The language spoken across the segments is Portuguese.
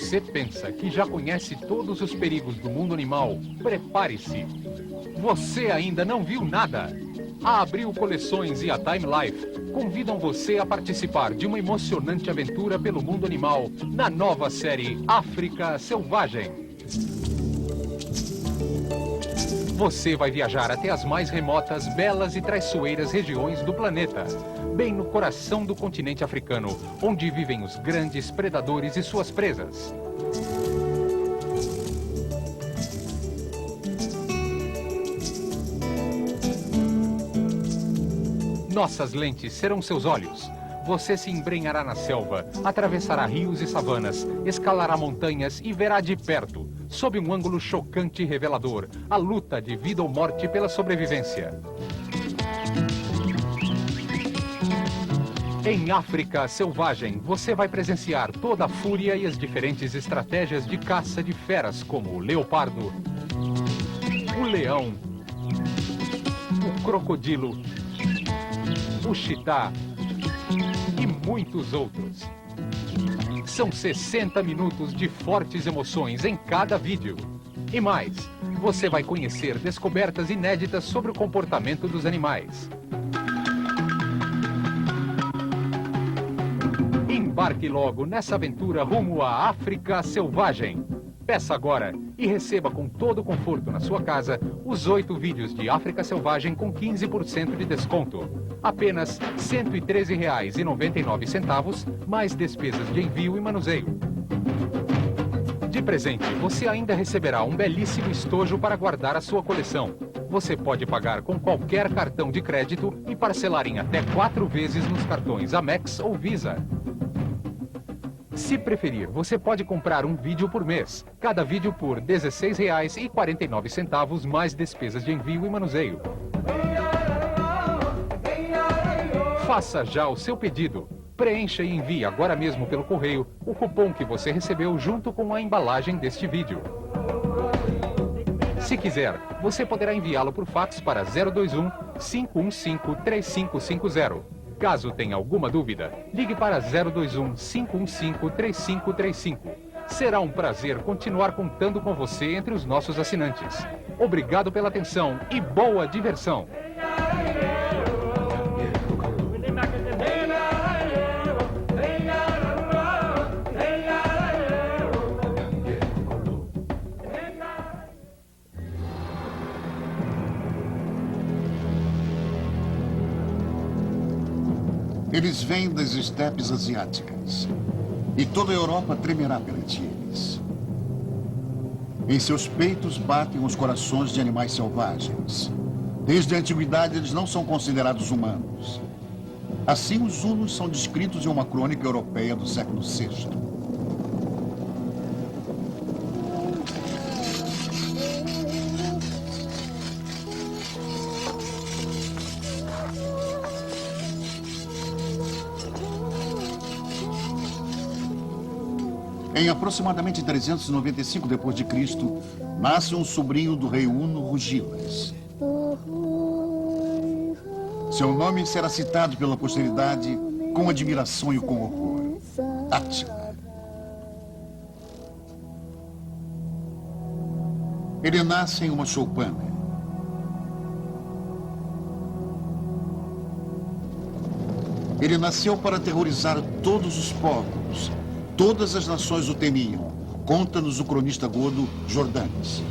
você pensa que já conhece todos os perigos do mundo animal, prepare-se. Você ainda não viu nada. A Abril Coleções e a Time Life convidam você a participar de uma emocionante aventura pelo mundo animal na nova série África Selvagem. Você vai viajar até as mais remotas, belas e traiçoeiras regiões do planeta, bem no coração do continente africano, onde vivem os grandes predadores e suas presas. Nossas lentes serão seus olhos. Você se embrenhará na selva, atravessará rios e savanas, escalará montanhas e verá de perto, sob um ângulo chocante e revelador, a luta de vida ou morte pela sobrevivência. Em África Selvagem, você vai presenciar toda a fúria e as diferentes estratégias de caça de feras como o leopardo, o leão, o crocodilo, o chitá e muitos outros. São 60 minutos de fortes emoções em cada vídeo. E mais, você vai conhecer descobertas inéditas sobre o comportamento dos animais. Embarque logo nessa aventura rumo à África Selvagem. Peça agora e receba com todo o conforto na sua casa os 8 vídeos de África Selvagem com 15% de desconto. Apenas R$ 113,99, mais despesas de envio e manuseio. De presente, você ainda receberá um belíssimo estojo para guardar a sua coleção. Você pode pagar com qualquer cartão de crédito e parcelar em até 4 vezes nos cartões Amex ou Visa. Se preferir, você pode comprar um vídeo por mês. Cada vídeo por R$ 16,49, mais despesas de envio e manuseio. Faça já o seu pedido. Preencha e envie agora mesmo pelo correio o cupom que você recebeu junto com a embalagem deste vídeo. Se quiser, você poderá enviá-lo por fax para 021 515 3550. Caso tenha alguma dúvida, ligue para 021 515 3535. Será um prazer continuar contando com você entre os nossos assinantes. Obrigado pela atenção e boa diversão! Eles vêm das estepes asiáticas e toda a Europa tremerá perante eles. Em seus peitos batem os corações de animais selvagens. Desde a antiguidade, eles não são considerados humanos. Assim, os Zulus são descritos em uma crônica europeia do século VI. Em aproximadamente 395 d.C., nasce um sobrinho do rei Huno, Rugilas. Seu nome será citado pela posteridade com admiração e com horror: Átila. Ele nasce em uma choupana. Ele nasceu para aterrorizar todos os povos. Todas as nações o temiam, conta-nos o cronista godo Jordanes.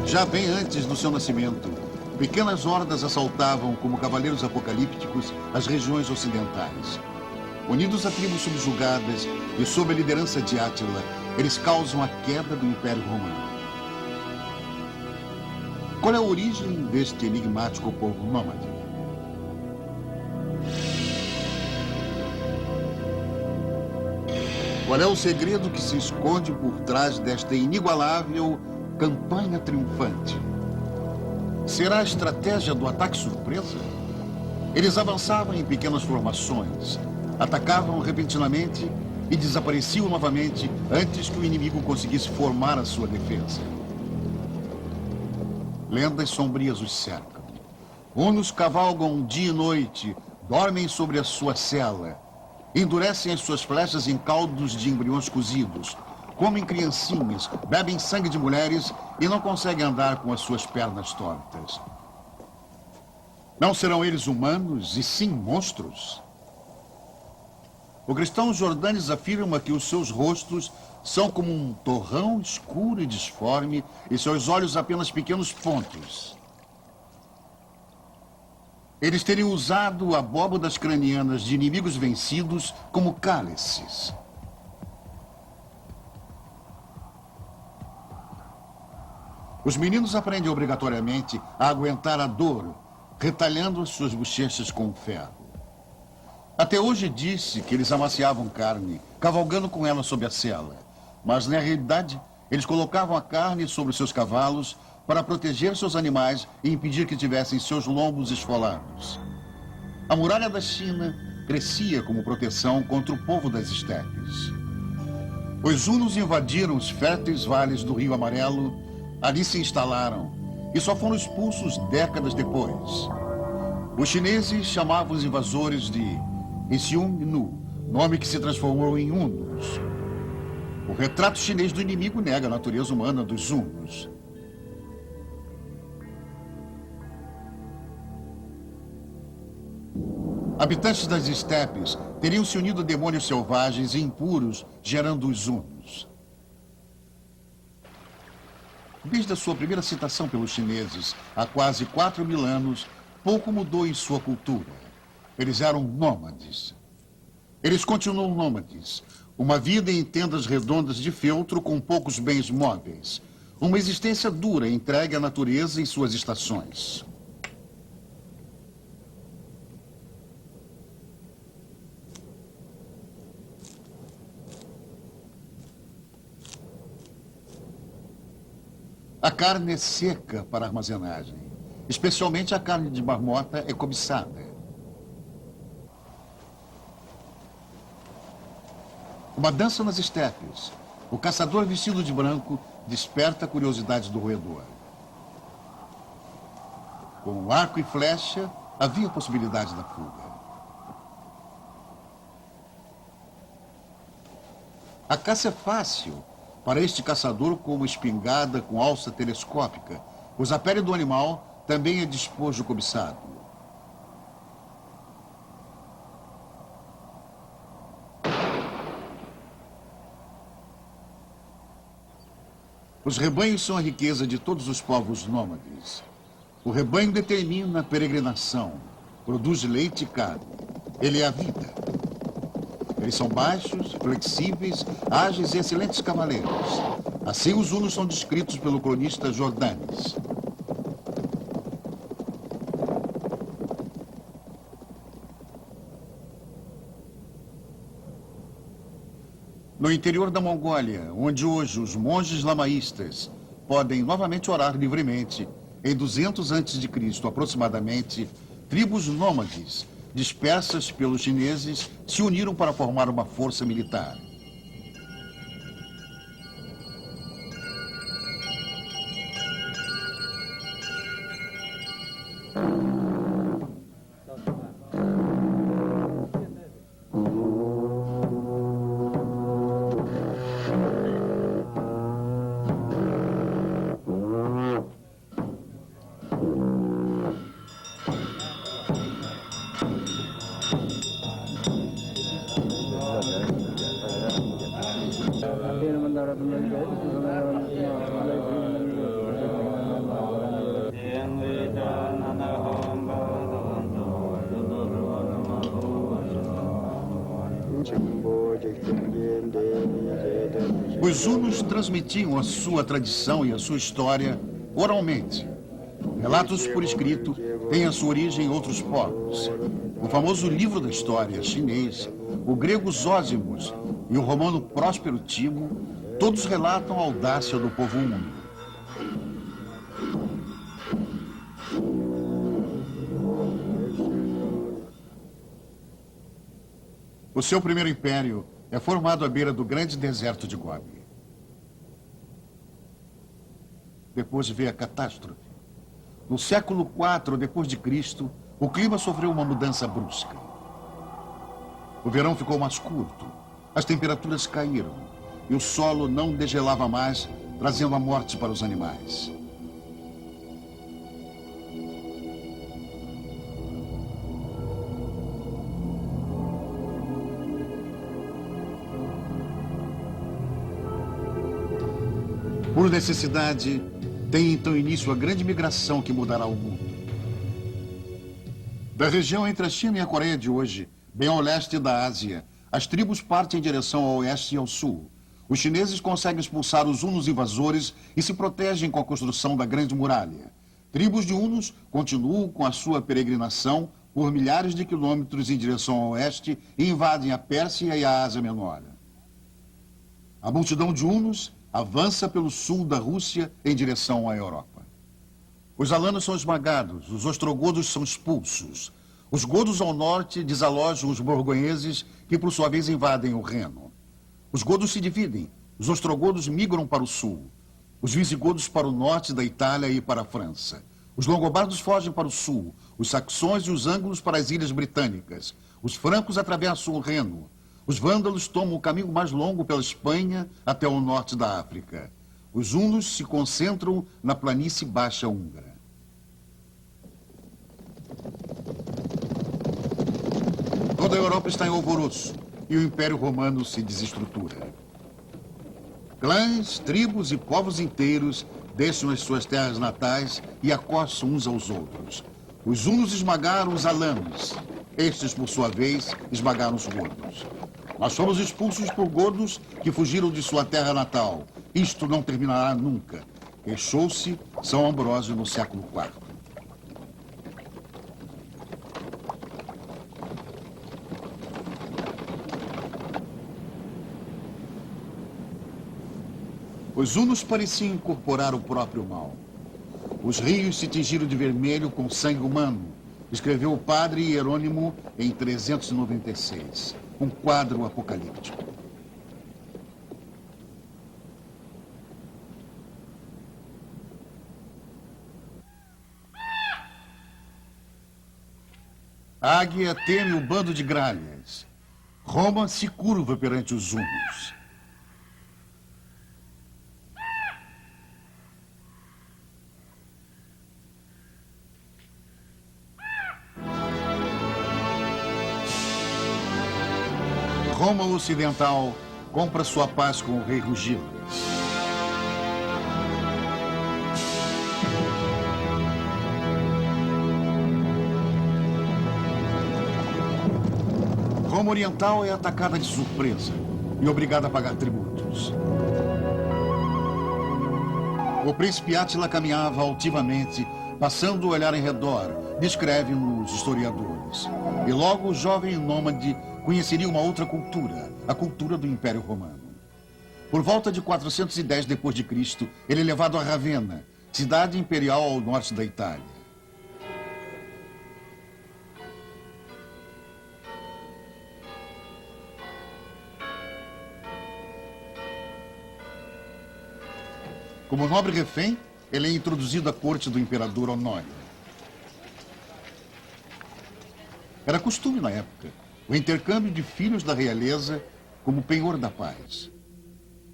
Já bem antes do seu nascimento, pequenas hordas assaltavam, como cavaleiros apocalípticos, as regiões ocidentais. Unidos a tribos subjugadas e sob a liderança de Átila, eles causam a queda do Império Romano. Qual é a origem deste enigmático povo nômade? Qual é o segredo que se esconde por trás desta inigualável campanha triunfante? Será a estratégia do ataque surpresa? Eles avançavam em pequenas formações, atacavam repentinamente e desapareciam novamente antes que o inimigo conseguisse formar a sua defesa. Lendas sombrias os cercam. Hunos cavalgam dia e noite, dormem sobre a sua cela, endurecem as suas flechas em caldos de embriões cozidos, comem criancinhas, bebem sangue de mulheres e não conseguem andar com as suas pernas tortas. Não serão eles humanos, e sim monstros? O cristão Jordanes afirma que os seus rostos são como um torrão escuro e disforme e seus olhos apenas pequenos pontos. Eles teriam usado abóbodas cranianas de inimigos vencidos como cálices. Os meninos aprendem obrigatoriamente a aguentar a dor, retalhando as suas bochechas com ferro. Até hoje disse que eles amaciavam carne, cavalgando com ela sob a sela. Mas, na realidade, eles colocavam a carne sobre seus cavalos para proteger seus animais e impedir que tivessem seus lombos esfolados. A muralha da China crescia como proteção contra o povo das estepes. Os hunos invadiram os férteis vales do Rio Amarelo, ali se instalaram e só foram expulsos décadas depois. Os chineses chamavam os invasores de Xiongnu, nome que se transformou em Hunos. O retrato chinês do inimigo nega a natureza humana dos Hunos. Habitantes das estepes teriam se unido a demônios selvagens e impuros, gerando os Hunos. Desde a sua primeira citação pelos chineses, há quase 4.000 anos, pouco mudou em sua cultura. Eles eram nômades. Eles continuam nômades. Uma vida em tendas redondas de feltro com poucos bens móveis. Uma existência dura entregue à natureza e suas estações. A carne é seca para armazenagem. Especialmente a carne de marmota é cobiçada. Uma dança nas estepes. O caçador vestido de branco desperta a curiosidade do roedor. Com arco e flecha, havia possibilidade da fuga. A caça é fácil para este caçador com uma espingarda com alça telescópica, pois a pele do animal também é despojo cobiçado. Os rebanhos são a riqueza de todos os povos nômades. O rebanho determina a peregrinação, produz leite e carne. Ele é a vida. Eles são baixos, flexíveis, ágeis e excelentes cavaleiros. Assim, os hunos são descritos pelo cronista Jordanes. No interior da Mongólia, onde hoje os monges lamaístas podem novamente orar livremente, em 200 a.C., aproximadamente, tribos nômades, dispersas pelos chineses, se uniram para formar uma força militar. Os hunos transmitiam a sua tradição e a sua história oralmente. Relatos por escrito têm a sua origem em outros povos. O famoso livro da história chinês, o grego Zósimos e o romano Próspero Timo, todos relatam a audácia do povo húngaro. O seu primeiro império é formado à beira do grande deserto de Gobi. Depois veio a catástrofe. No século IV d.C., o clima sofreu uma mudança brusca. O verão ficou mais curto, as temperaturas caíram e o solo não degelava mais, trazendo a morte para os animais. Por necessidade, tem então início a grande migração que mudará o mundo. Da região entre a China e a Coreia de hoje, bem ao leste da Ásia, as tribos partem em direção ao oeste e ao sul. Os chineses conseguem expulsar os hunos invasores e se protegem com a construção da Grande Muralha. Tribos de hunos continuam com a sua peregrinação por milhares de quilômetros em direção ao oeste e invadem a Pérsia e a Ásia Menor. A multidão de hunos avança pelo sul da Rússia em direção à Europa. Os alanos são esmagados, os ostrogodos são expulsos. Os godos ao norte desalojam os borgonheses, que por sua vez invadem o Reno. Os godos se dividem, os ostrogodos migram para o sul, os visigodos para o norte da Itália e para a França. Os longobardos fogem para o sul, os saxões e os ângulos para as ilhas britânicas. Os francos atravessam o Reno. Os vândalos tomam o caminho mais longo pela Espanha até o norte da África. Os hunos se concentram na planície baixa húngara. Toda a Europa está em alvoroço e o Império Romano se desestrutura. Clãs, tribos e povos inteiros deixam as suas terras natais e acossam uns aos outros. Os hunos esmagaram os alanos. Estes, por sua vez, esmagaram os godos. Nós fomos expulsos por godos que fugiram de sua terra natal. Isto não terminará nunca. Queixou-se São Ambrósio no século IV. Os hunos pareciam incorporar o próprio mal. Os rios se tingiram de vermelho com sangue humano, escreveu o padre Hierônimo em 396. Um quadro apocalíptico. A águia teme o bando de gralhas. Roma se curva perante os hunos. Roma Ocidental compra sua paz com o rei Rugilas. Roma Oriental é atacada de surpresa e obrigada a pagar tributos. O príncipe Átila caminhava altivamente, passando o olhar em redor, descrevem-no os historiadores. E logo o jovem nômade conheceria uma outra cultura, a cultura do Império Romano. Por volta de 410 d.C., ele é levado a Ravenna, cidade imperial ao norte da Itália. Como nobre refém, ele é introduzido à corte do imperador Honório. Era costume na época o intercâmbio de filhos da realeza como penhor da paz.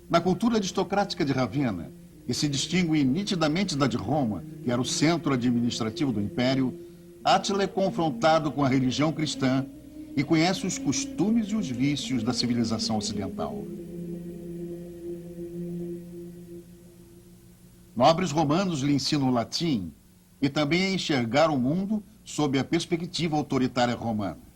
Na cultura aristocrática de Ravenna, que se distingue nitidamente da de Roma, que era o centro administrativo do império, Átila é confrontado com a religião cristã e conhece os costumes e os vícios da civilização ocidental. Nobres romanos lhe ensinam o latim e também a enxergar o mundo sob a perspectiva autoritária romana.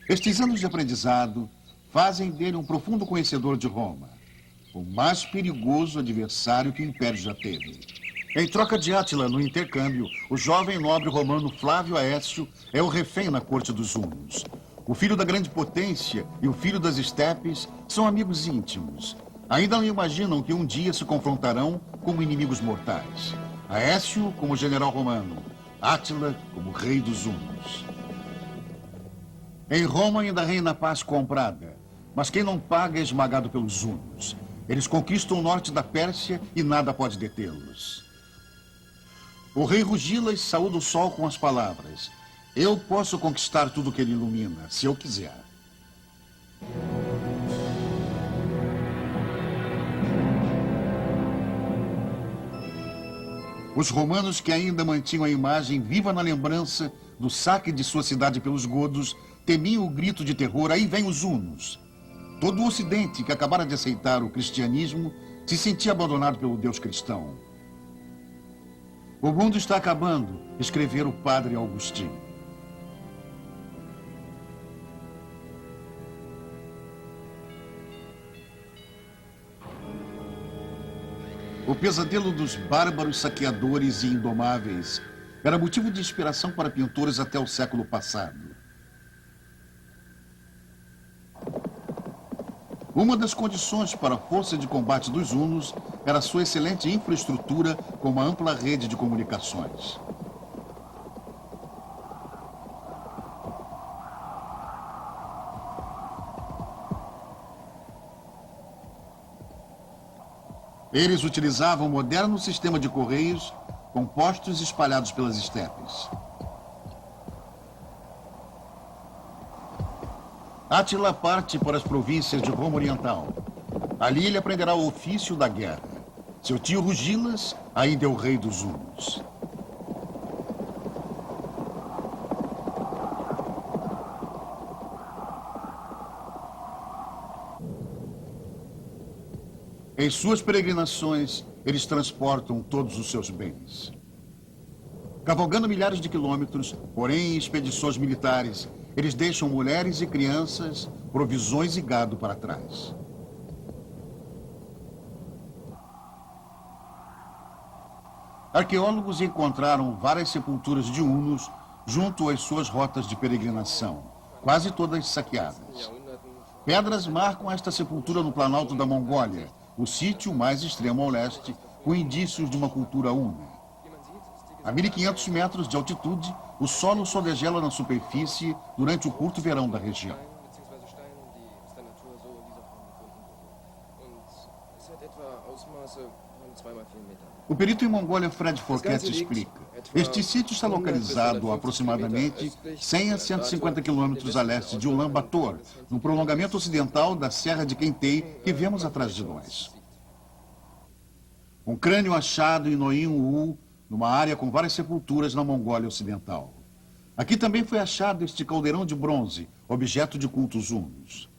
Estes anos de aprendizado fazem dele um profundo conhecedor de Roma, o mais perigoso adversário que o Império já teve. Em troca de Átila, no intercâmbio, o jovem nobre romano Flávio Aécio é o refém na corte dos hunos. O filho da grande potência e o filho das estepes são amigos íntimos. Ainda não imaginam que um dia se confrontarão como inimigos mortais. Aécio como general romano, Átila como rei dos hunos. Em Roma ainda reina a paz comprada, mas quem não paga é esmagado pelos hunos. Eles conquistam o norte da Pérsia e nada pode detê-los. O rei Rugilas saúda o sol com as palavras: eu posso conquistar tudo que ele ilumina, se eu quiser. Os romanos, que ainda mantinham a imagem viva na lembrança do saque de sua cidade pelos godos, temiam o grito de terror: aí vem os hunos. Todo o Ocidente, que acabara de aceitar o cristianismo, se sentia abandonado pelo Deus cristão. O mundo está acabando, escrevera o padre Augustinho. O pesadelo dos bárbaros saqueadores e indomáveis era motivo de inspiração para pintores até o século passado. Uma das condições para a força de combate dos hunos era sua excelente infraestrutura com uma ampla rede de comunicações. Eles utilizavam um moderno sistema de correios com postos espalhados pelas estepes. Átila parte para as províncias de Roma Oriental. Ali ele aprenderá o ofício da guerra. Seu tio Rugilas ainda é o rei dos hunos. Em suas peregrinações, eles transportam todos os seus bens. Cavalgando milhares de quilômetros, porém em expedições militares, eles deixam mulheres e crianças, provisões e gado para trás. Arqueólogos encontraram várias sepulturas de hunos junto às suas rotas de peregrinação, quase todas saqueadas. Pedras marcam esta sepultura no Planalto da Mongólia, o sítio mais extremo ao leste, com indícios de uma cultura una. A 1.500 metros de altitude, o solo só degela na superfície durante o curto verão da região. O perito em Mongólia Fred Forquet explica: este sítio está localizado a aproximadamente 100 a 150 quilômetros a leste de Ulaanbaatar, no prolongamento ocidental da Serra de Kentei, que vemos atrás de nós. Um crânio achado em Noin-Ul, numa área com várias sepulturas na Mongólia Ocidental. Aqui também foi achado este caldeirão de bronze, objeto de cultos hunos.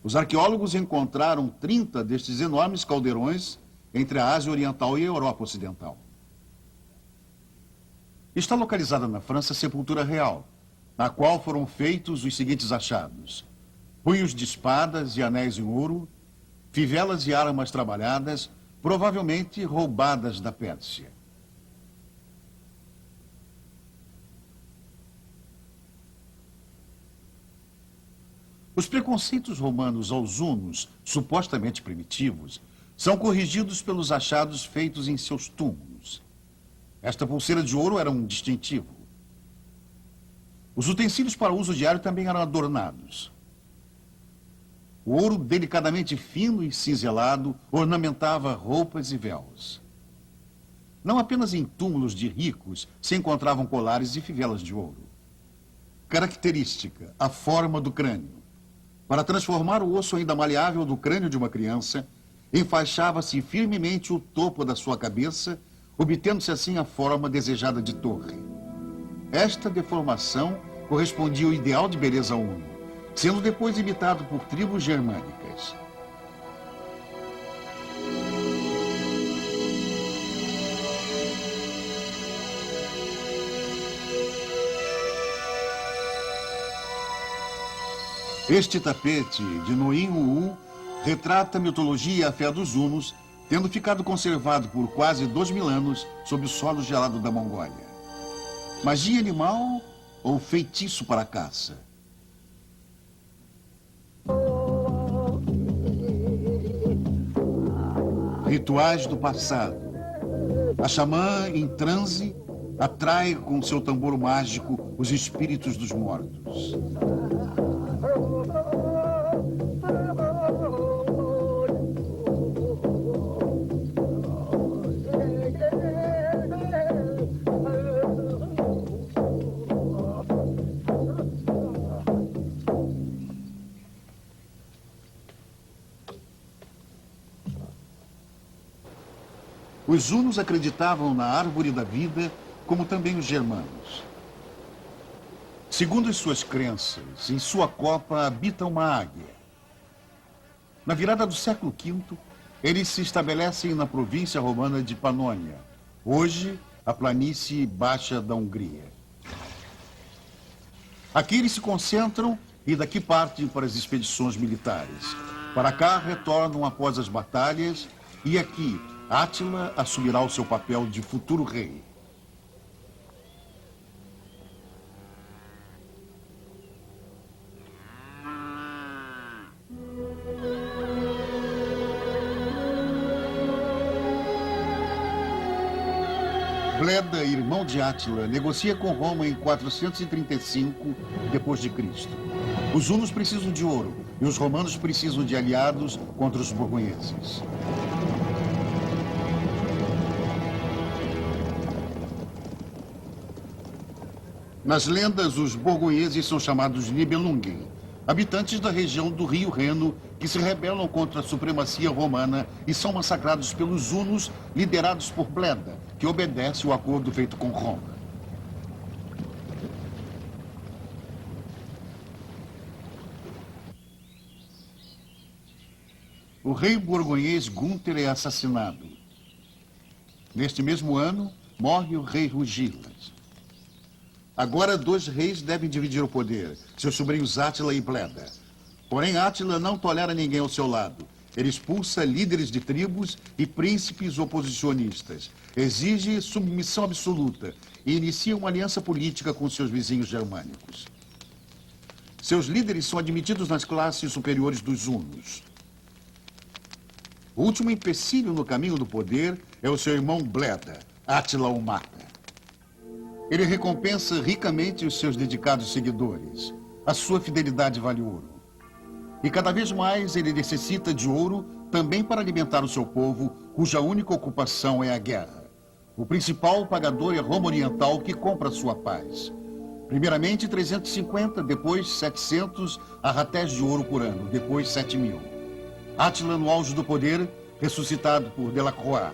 Os arqueólogos encontraram 30 destes enormes caldeirões entre a Ásia Oriental e a Europa Ocidental. Está localizada na França a Sepultura Real, na qual foram feitos os seguintes achados: punhos de espadas e anéis em ouro, fivelas e armas trabalhadas, provavelmente roubadas da Pérsia. Os preconceitos romanos aos hunos, supostamente primitivos, são corrigidos pelos achados feitos em seus túmulos. Esta pulseira de ouro era um distintivo. Os utensílios para uso diário também eram adornados. O ouro delicadamente fino e cinzelado ornamentava roupas e véus. Não apenas em túmulos de ricos se encontravam colares e fivelas de ouro. Característica: a forma do crânio. Para transformar o osso ainda maleável do crânio de uma criança, enfaixava-se firmemente o topo da sua cabeça, obtendo-se assim a forma desejada de torre. Esta deformação correspondia ao ideal de beleza huno, sendo depois imitado por tribos germânicas. Este tapete de Noin-Ul retrata a mitologia e a fé dos hunos, tendo ficado conservado por quase 2000 anos sob o solo gelado da Mongólia. Magia animal ou feitiço para a caça? Rituais do passado. A xamã, em transe, atrai com seu tambor mágico os espíritos dos mortos. Os hunos acreditavam na árvore da vida, como também os germanos. Segundo as suas crenças, em sua copa habita uma águia. Na virada do século V, eles se estabelecem na província romana de Panônia, hoje a planície baixa da Hungria. Aqui eles se concentram e daqui partem para as expedições militares. Para cá retornam após as batalhas e aqui Átila assumirá o seu papel de futuro rei. Bleda, irmão de Átila, negocia com Roma em 435 d.C. Os hunos precisam de ouro e os romanos precisam de aliados contra os borgonheses. Nas lendas, os borgonheses são chamados Nibelungen, habitantes da região do Rio Reno, que se rebelam contra a supremacia romana e são massacrados pelos hunos, liderados por Bleda, que obedece o acordo feito com Roma. O rei borgonhês Gunther é assassinado. Neste mesmo ano, morre o rei Rugilas. Agora, dois reis devem dividir o poder, seus sobrinhos Átila e Bleda. Porém, Átila não tolera ninguém ao seu lado. Ele expulsa líderes de tribos e príncipes oposicionistas, exige submissão absoluta e inicia uma aliança política com seus vizinhos germânicos. Seus líderes são admitidos nas classes superiores dos hunos. O último empecilho no caminho do poder é o seu irmão Bleda. Átila o mata. Ele recompensa ricamente os seus dedicados seguidores. A sua fidelidade vale ouro. E cada vez mais ele necessita de ouro também para alimentar o seu povo, cuja única ocupação é a guerra. O principal pagador é Roma Oriental, que compra sua paz. Primeiramente 350, depois 700 arratés de ouro por ano, depois 7.000. Átila, no auge do poder, ressuscitado por Delacroix.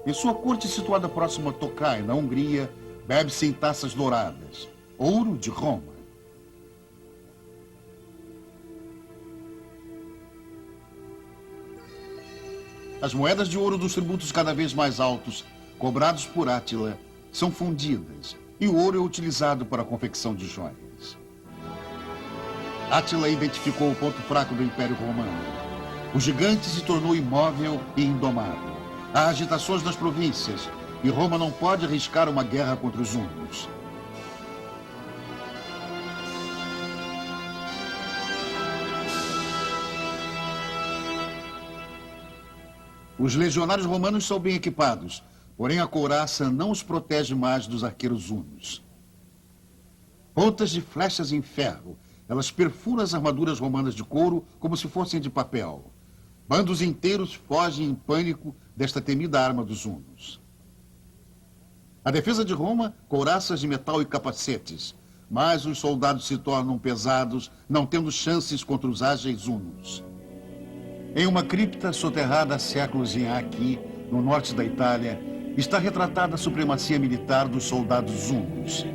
Em sua corte situada próxima a Tokaj, na Hungria, bebe-se em taças douradas. Ouro de Roma. As moedas de ouro dos tributos cada vez mais altos, cobrados por Átila, são fundidas, e o ouro é utilizado para a confecção de joias. Átila identificou o ponto fraco do Império Romano. O gigante se tornou imóvel e indomável. Há agitações nas províncias, e Roma não pode arriscar uma guerra contra os hunos. Os legionários romanos são bem equipados, porém a couraça não os protege mais dos arqueiros hunos. Pontas de flechas em ferro, elas perfuram as armaduras romanas de couro como se fossem de papel. Bandos inteiros fogem em pânico desta temida arma dos hunos. A defesa de Roma, couraças de metal e capacetes, mas os soldados se tornam pesados, não tendo chances contra os ágeis hunos. Em uma cripta soterrada há séculos em Aqui, no norte da Itália, está retratada a supremacia militar dos soldados hunos.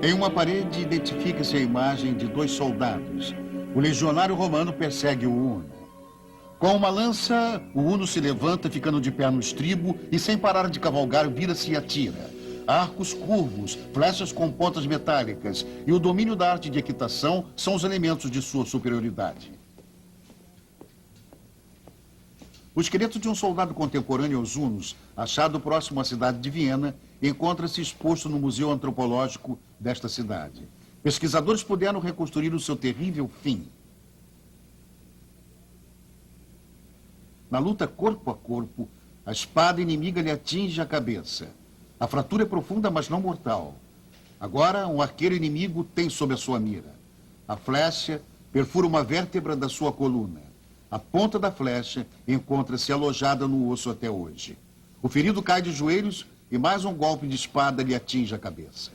Em uma parede identifica-se a imagem de dois soldados. O legionário romano persegue o huno. Com uma lança, o huno se levanta, ficando de pé no estribo, e sem parar de cavalgar, vira-se e atira. Arcos curvos, flechas com pontas metálicas e o domínio da arte de equitação são os elementos de sua superioridade. O esqueleto de um soldado contemporâneo aos hunos, achado próximo à cidade de Viena, encontra-se exposto no Museu Antropológico desta cidade. Pesquisadores puderam reconstruir o seu terrível fim. Na luta corpo a corpo, a espada inimiga lhe atinge a cabeça. A fratura é profunda, mas não mortal. Agora, um arqueiro inimigo tem sob a sua mira. A flecha perfura uma vértebra da sua coluna. A ponta da flecha encontra-se alojada no osso até hoje. O ferido cai de joelhos e mais um golpe de espada lhe atinge a cabeça.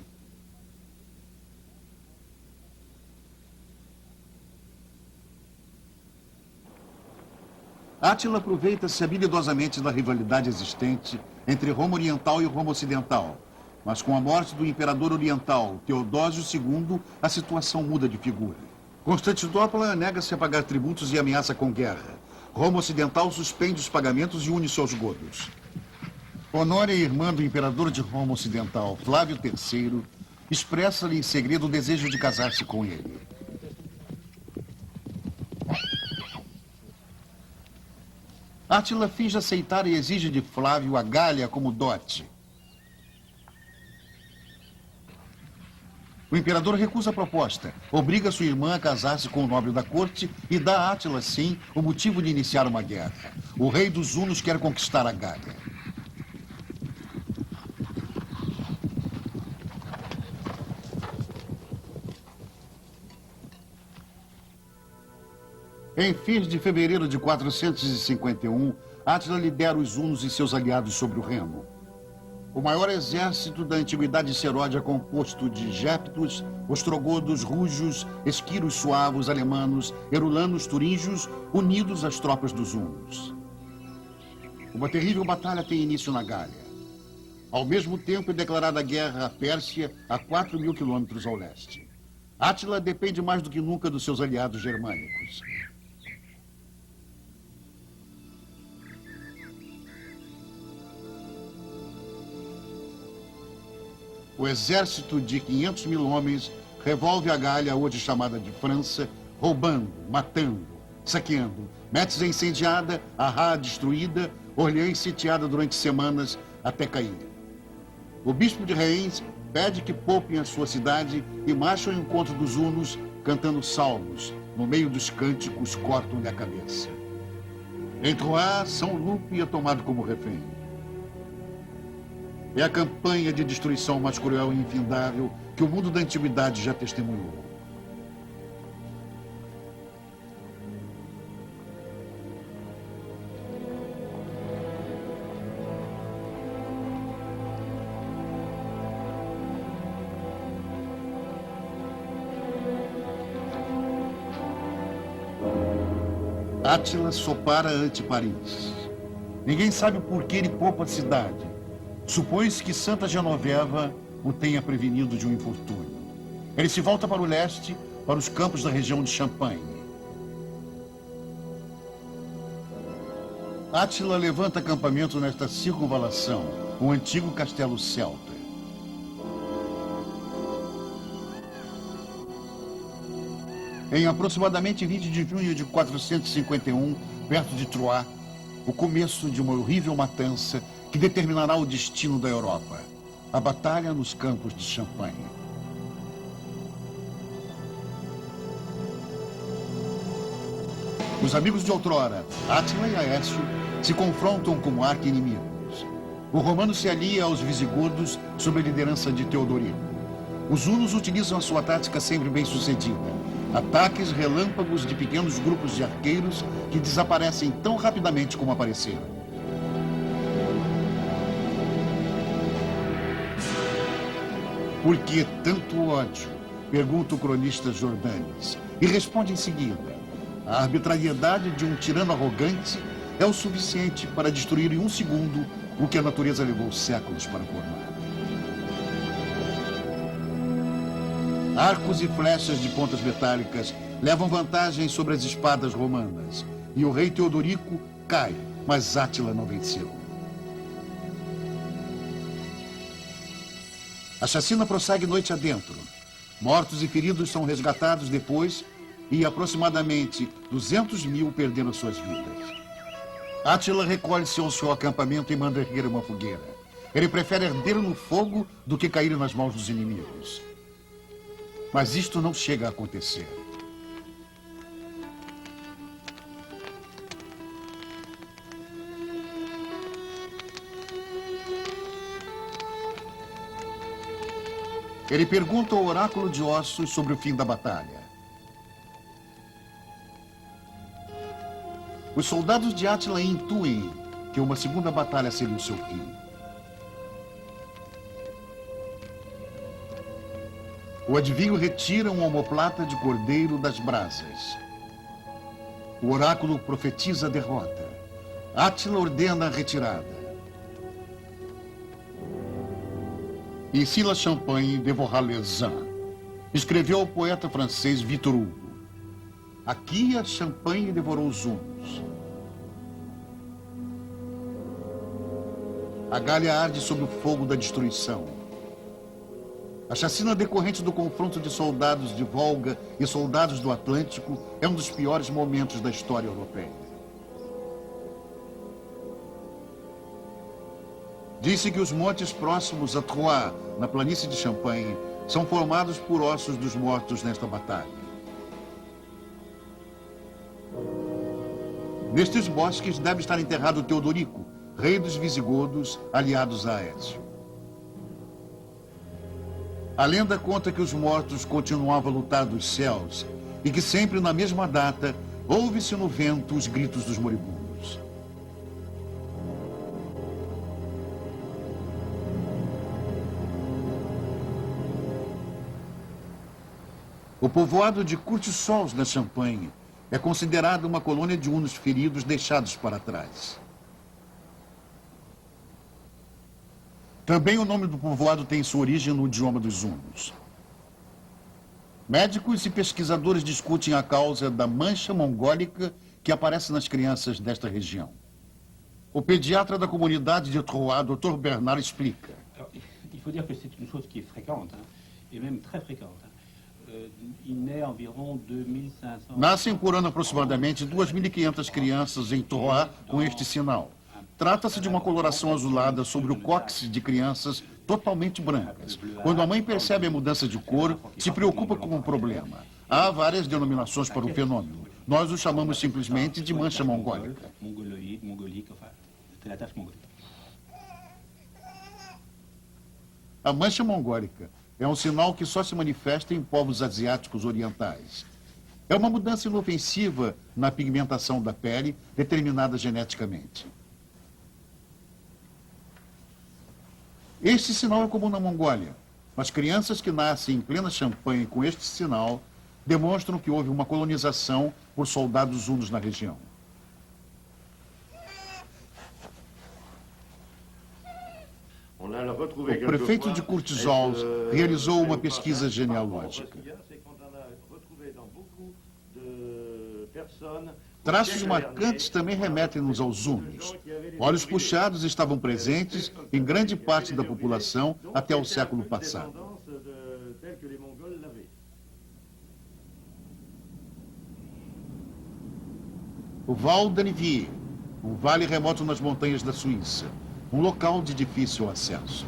Átila aproveita-se habilidosamente da rivalidade existente entre Roma Oriental e Roma Ocidental. Mas com a morte do imperador oriental, Teodósio II, a situação muda de figura. Constantinopla nega-se a pagar tributos e ameaça com guerra. Roma Ocidental suspende os pagamentos e une-se aos godos. Honória, irmã do imperador de Roma Ocidental, Flávio III, expressa-lhe em segredo o desejo de casar-se com ele. Átila finge aceitar e exige de Flávio a Gália como dote. O imperador recusa a proposta, obriga sua irmã a casar-se com o nobre da corte e dá a Átila, sim, o motivo de iniciar uma guerra. O rei dos hunos quer conquistar a Gália. Em fins de fevereiro de 451, Átila lidera os hunos e seus aliados sobre o Reno. O maior exército da antiguidade seródia é composto de géptos, ostrogodos, rúgios, esquiros suavos, alemanos, herulanos, turíngios, unidos às tropas dos hunos. Uma terrível batalha tem início na Gália. Ao mesmo tempo é declarada guerra à Pérsia, a 4.000 quilômetros ao leste. Átila depende mais do que nunca dos seus aliados germânicos. O exército de 500.000 homens revolve a Gália, hoje chamada de França, roubando, matando, saqueando. Metz é incendiada, Arras destruída, Orleans sitiada durante semanas até cair. O bispo de Reims pede que poupem a sua cidade e marcham ao encontro dos hunos, cantando salmos. No meio dos cânticos, cortam-lhe a cabeça. Em Troyes, São Lupe é tomado como refém. É a campanha de destruição mais cruel e infindável que o mundo da antiguidade já testemunhou. Átila sopara ante Paris. Ninguém sabe por que ele poupa a cidade. Supõe-se que Santa Genoveva o tenha prevenido de um infortúnio. Ele se volta para o leste, para os campos da região de Champagne. Átila levanta acampamento nesta circunvalação, o antigo castelo celta. Em aproximadamente 20 de junho de 451, perto de Troyes, o começo de uma horrível matança que determinará o destino da Europa. A batalha nos campos de Champagne. Os amigos de outrora, Átila e Aécio, se confrontam como arqui-inimigos. O romano se alia aos visigodos sob a liderança de Teodorico. Os hunos utilizam a sua tática sempre bem-sucedida. Ataques relâmpagos de pequenos grupos de arqueiros que desaparecem tão rapidamente como apareceram. Por que tanto ódio? Pergunta o cronista Jordanes. E responde em seguida. A arbitrariedade de um tirano arrogante é o suficiente para destruir em um segundo o que a natureza levou séculos para formar. Arcos e flechas de pontas metálicas levam vantagem sobre as espadas romanas. E o rei Teodorico cai, mas Átila não venceu. A chacina prossegue noite adentro. Mortos e feridos são resgatados depois e aproximadamente 200.000 perderam suas vidas. Átila recolhe-se ao seu acampamento e manda erguer uma fogueira. Ele prefere arder no fogo do que cair nas mãos dos inimigos. Mas isto não chega a acontecer. Ele pergunta ao oráculo de ossos sobre o fim da batalha. Os soldados de Átila intuem que uma segunda batalha seria o seu fim. O adivinho retira uma omoplata de cordeiro das brasas. O oráculo profetiza a derrota. Átila ordena a retirada. E Silas Champagne de Vauxhall-les-Bains escreveu ao poeta francês Victor Hugo: aqui a Champagne devorou os hunos. A Gália arde sob o fogo da destruição. A chacina decorrente do confronto de soldados de Volga e soldados do Atlântico é um dos piores momentos da história europeia. Disse que os montes próximos a Troyes, na planície de Champagne, são formados por ossos dos mortos nesta batalha. Nestes bosques deve estar enterrado Teodorico, rei dos visigodos, aliados a Écio. A lenda conta que os mortos continuavam a lutar dos céus e que sempre na mesma data ouve-se no vento os gritos dos moribundos. O povoado de Courtisols, na Champagne, é considerado uma colônia de hunos feridos deixados para trás. Também o nome do povoado tem sua origem no idioma dos hunos. Médicos e pesquisadores discutem a causa da mancha mongólica que aparece nas crianças desta região. O pediatra da comunidade de Troyes, Dr. Bernard, explica. Il faut dire que c'est une chose qui est fréquente, et même très fréquente. Il naît environ 2500... Nascem por ano aproximadamente 2.500 crianças em Troyes com este sinal. Trata-se de uma coloração azulada sobre o cóccix de crianças totalmente brancas. Quando a mãe percebe a mudança de cor, se preocupa com o problema. Há várias denominações para o fenômeno. Nós o chamamos simplesmente de mancha mongólica. A mancha mongólica é um sinal que só se manifesta em povos asiáticos orientais. É uma mudança inofensiva na pigmentação da pele, determinada geneticamente. Este sinal é comum na Mongólia, mas crianças que nascem em plena Champagne com este sinal demonstram que houve uma colonização por soldados hunos na região. O prefeito de Courtisols realizou uma pesquisa genealógica. Traços marcantes também remetem-nos aos hunos. Olhos puxados estavam presentes em grande parte da população até o século passado. O Val d'Anneviers, um vale remoto nas montanhas da Suíça, um local de difícil acesso.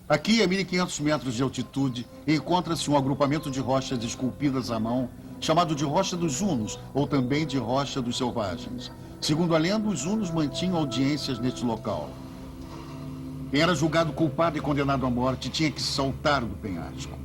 Aqui, a 1.500 metros de altitude, encontra-se um agrupamento de rochas esculpidas à mão, chamado de Rocha dos Hunos, ou também de Rocha dos Selvagens. Segundo a lenda, os hunos mantinham audiências neste local. Quem era julgado culpado e condenado à morte tinha que saltar do penhasco.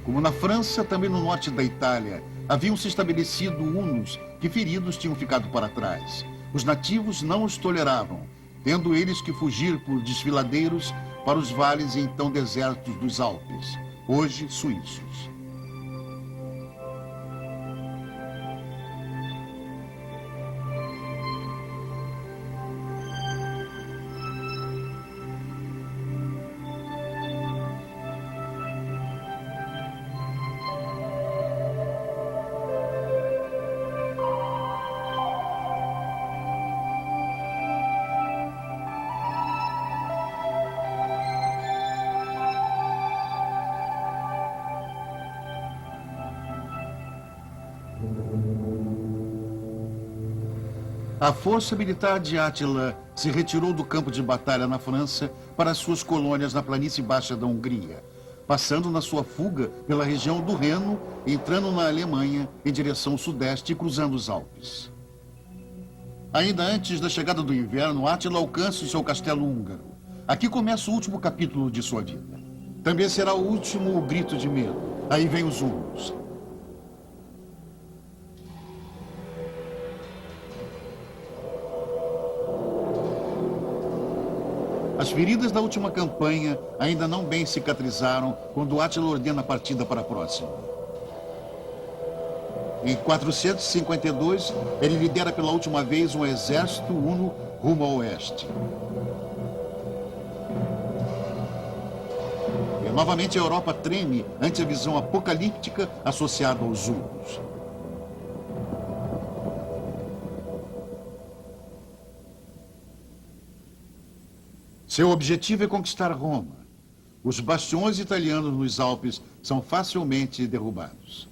Como na França, também no norte da Itália, haviam se estabelecido hunos que feridos tinham ficado para trás. Os nativos não os toleravam, tendo eles que fugir por desfiladeiros para os vales então desertos dos Alpes, hoje suíços. A força militar de Átila se retirou do campo de batalha na França para suas colônias na planície baixa da Hungria, passando na sua fuga pela região do Reno, entrando na Alemanha em direção sudeste e cruzando os Alpes. Ainda antes da chegada do inverno, Átila alcança o seu castelo húngaro. Aqui começa o último capítulo de sua vida. Também será o último grito de medo. Aí vem os hunos. As feridas da última campanha ainda não bem cicatrizaram quando Átila ordena a partida para a próxima. Em 452, ele lidera pela última vez um exército huno rumo ao oeste. E novamente a Europa treme ante a visão apocalíptica associada aos hunos. Seu objetivo é conquistar Roma. Os bastiões italianos nos Alpes são facilmente derrubados.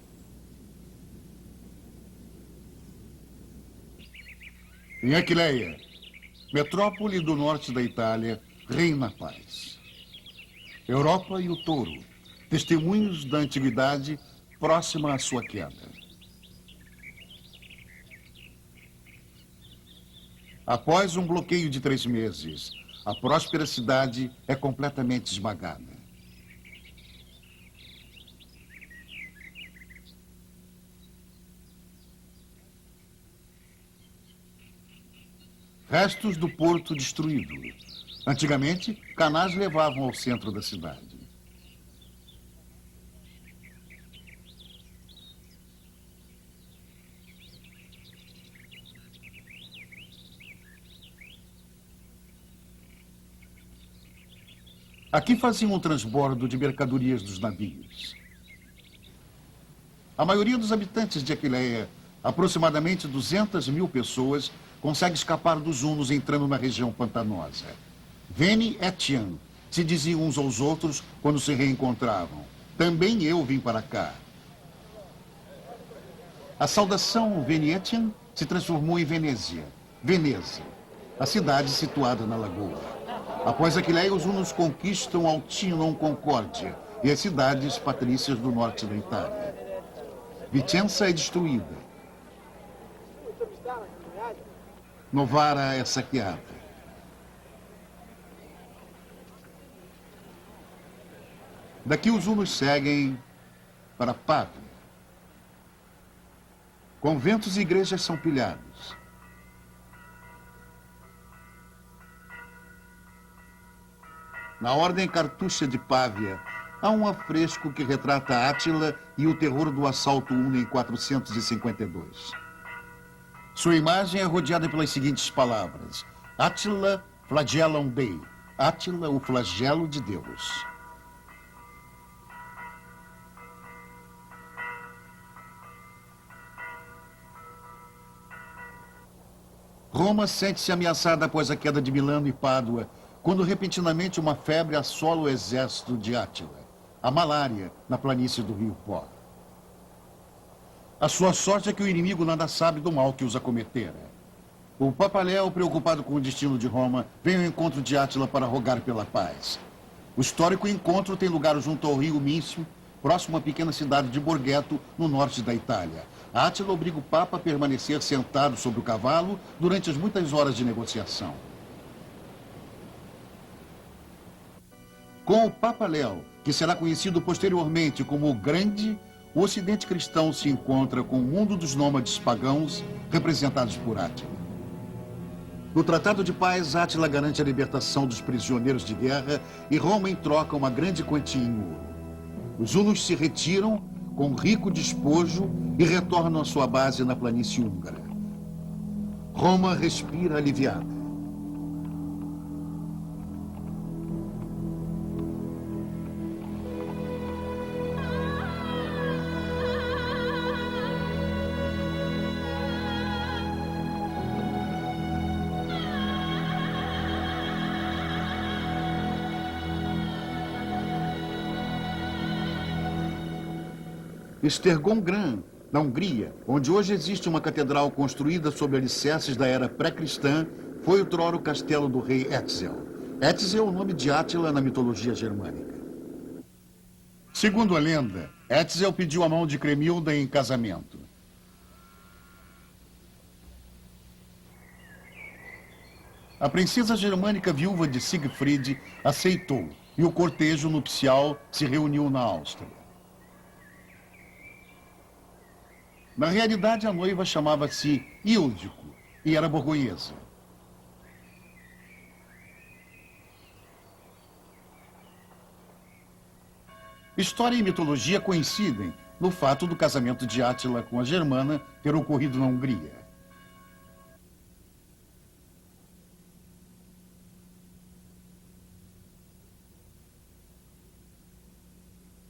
Em Aquileia, metrópole do norte da Itália, reina a paz. Europa e o touro, testemunhos da antiguidade próxima à sua queda. Após um bloqueio de 3 meses, a próspera cidade é completamente esmagada. Restos do porto destruído. Antigamente, canais levavam ao centro da cidade. Aqui faziam um transbordo de mercadorias dos navios. A maioria dos habitantes de Aquileia, aproximadamente 200.000 pessoas, consegue escapar dos hunos entrando na região pantanosa. Veni etiam, se diziam uns aos outros quando se reencontravam. Também eu vim para cá. A saudação Veni etiam se transformou em Venezia, Veneza, a cidade situada na lagoa. Após Aquileia, os hunos conquistam Altinum Concórdia e as cidades patrícias do norte da Itália. Vicenza é destruída. Novara é saqueada. Daqui os hunos seguem para Pávia. Conventos e igrejas são pilhados. Na ordem cartucha de Pávia, há um afresco que retrata Átila e o terror do assalto huno em 452. Sua imagem é rodeada pelas seguintes palavras: Átila flagellum Dei, Átila, o flagelo de Deus. Roma sente-se ameaçada após a queda de Milano e Pádua, quando repentinamente uma febre assola o exército de Átila, a malária na planície do rio Pó. A sua sorte é que o inimigo nada sabe do mal que os acometera. O Papa Léo, preocupado com o destino de Roma, vem ao encontro de Átila para rogar pela paz. O histórico encontro tem lugar junto ao rio Mincio, próximo à pequena cidade de Borghetto, no norte da Itália. Átila obriga o Papa a permanecer sentado sobre o cavalo durante as muitas horas de negociação. Com o Papa Léo, que será conhecido posteriormente como o Grande, o Ocidente cristão se encontra com o mundo dos nômades pagãos, representados por Átila. No Tratado de Paz, Átila garante a libertação dos prisioneiros de guerra e Roma em troca uma grande quantia em ouro. Os hunos se retiram com rico despojo e retornam à sua base na planície húngara. Roma respira aliviada. Estergom Gran, Na Hungria, onde hoje existe uma catedral construída sobre alicerces da era pré-cristã, foi outrora o castelo do rei Etzel. Etzel é o nome de Átila na mitologia germânica. Segundo a lenda, Etzel pediu a mão de Cremilda em casamento. A princesa germânica viúva de Siegfried aceitou e o cortejo nupcial se reuniu na Áustria. Na realidade, a noiva chamava-se Hildiko e era borgonhesa. História e mitologia coincidem no fato do casamento de Átila com a germana ter ocorrido na Hungria.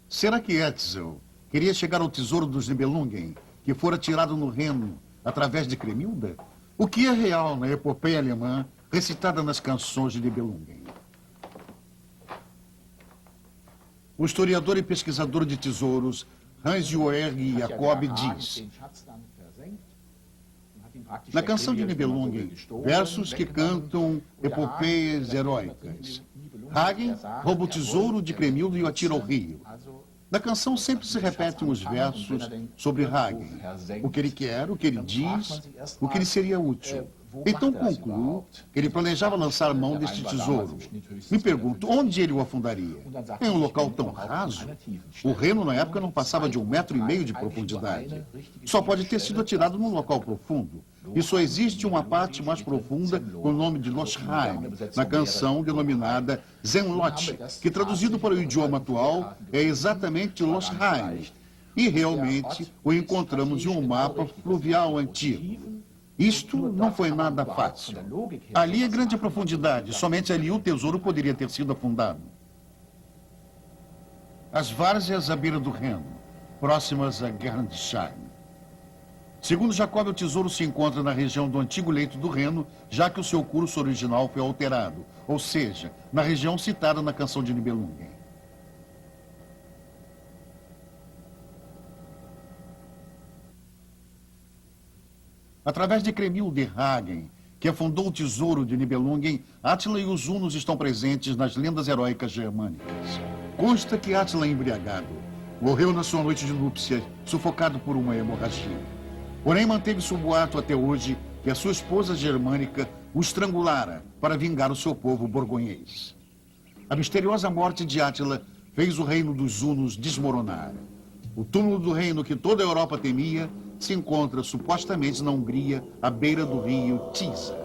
Será que Etzel queria chegar ao tesouro dos Nibelungen, que fora tirado no Reno através de Cremilda? O que é real na epopeia alemã recitada nas canções de Nibelungen? O historiador e pesquisador de tesouros Hans-Joerg Jacob diz: na canção de Nibelungen, versos que cantam epopeias heróicas. Hagen rouba o tesouro de Cremilda e o atira ao rio. Na canção sempre se repetem os versos sobre Hagen, o que ele quer, o que ele diz, o que lhe seria útil. Então concluo que ele planejava lançar mão deste tesouro. Me pergunto, onde ele o afundaria? Em um local tão raso? O Reno, na época, não passava de 1,5 metro de profundidade. Só pode ter sido atirado num local profundo. E só existe uma parte mais profunda com o nome de Losheim, na canção denominada Zenlot, que traduzido para o idioma atual é exatamente Losheim. E realmente o encontramos em um mapa fluvial antigo. Isto não foi nada fácil. Ali é grande profundidade, somente ali o tesouro poderia ter sido afundado. As várzeas à beira do Reno, próximas a Gernsheim. Segundo Jacob, o tesouro se encontra na região do antigo leito do Reno, já que o seu curso original foi alterado, ou seja, na região citada na canção de Nibelungen. Através de Cremilda e Hagen, que afundou o tesouro de Nibelungen, Átila e os hunos estão presentes nas lendas heróicas germânicas. Consta que Átila, embriagado, morreu na sua noite de núpcias, sufocado por uma hemorragia. Porém, manteve-se o boato até hoje que a sua esposa germânica o estrangulara para vingar o seu povo borgonhês. A misteriosa morte de Átila fez o reino dos hunos desmoronar. O túmulo do reino que toda a Europa temia se encontra supostamente na Hungria, à beira do rio Tisa.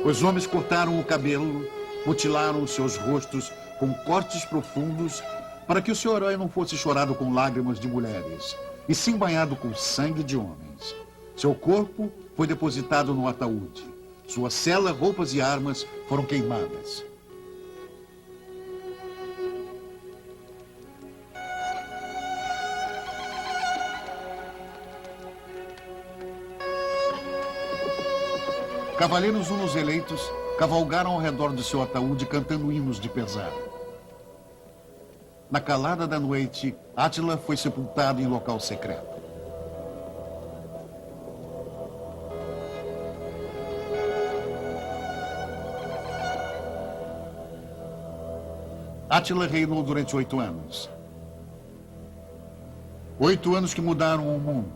Os homens cortaram o cabelo, mutilaram os seus rostos com cortes profundos para que o seu herói não fosse chorado com lágrimas de mulheres, e sim banhado com sangue de homens. Seu corpo foi depositado no ataúde. Sua cela, roupas e armas foram queimadas. Cavaleiros hunos eleitos cavalgaram ao redor do seu ataúde cantando hinos de pesar. Na calada da noite, Átila foi sepultado em local secreto. Átila reinou durante 8 anos. 8 anos que mudaram o mundo.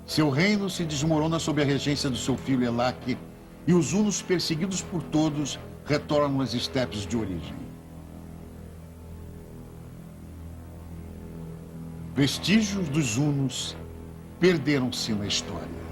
Seu reino se desmorona sob a regência do seu filho Elaque, e os hunos, perseguidos por todos, retornam às estepes de origem. Vestígios dos hunos perderam-se na história.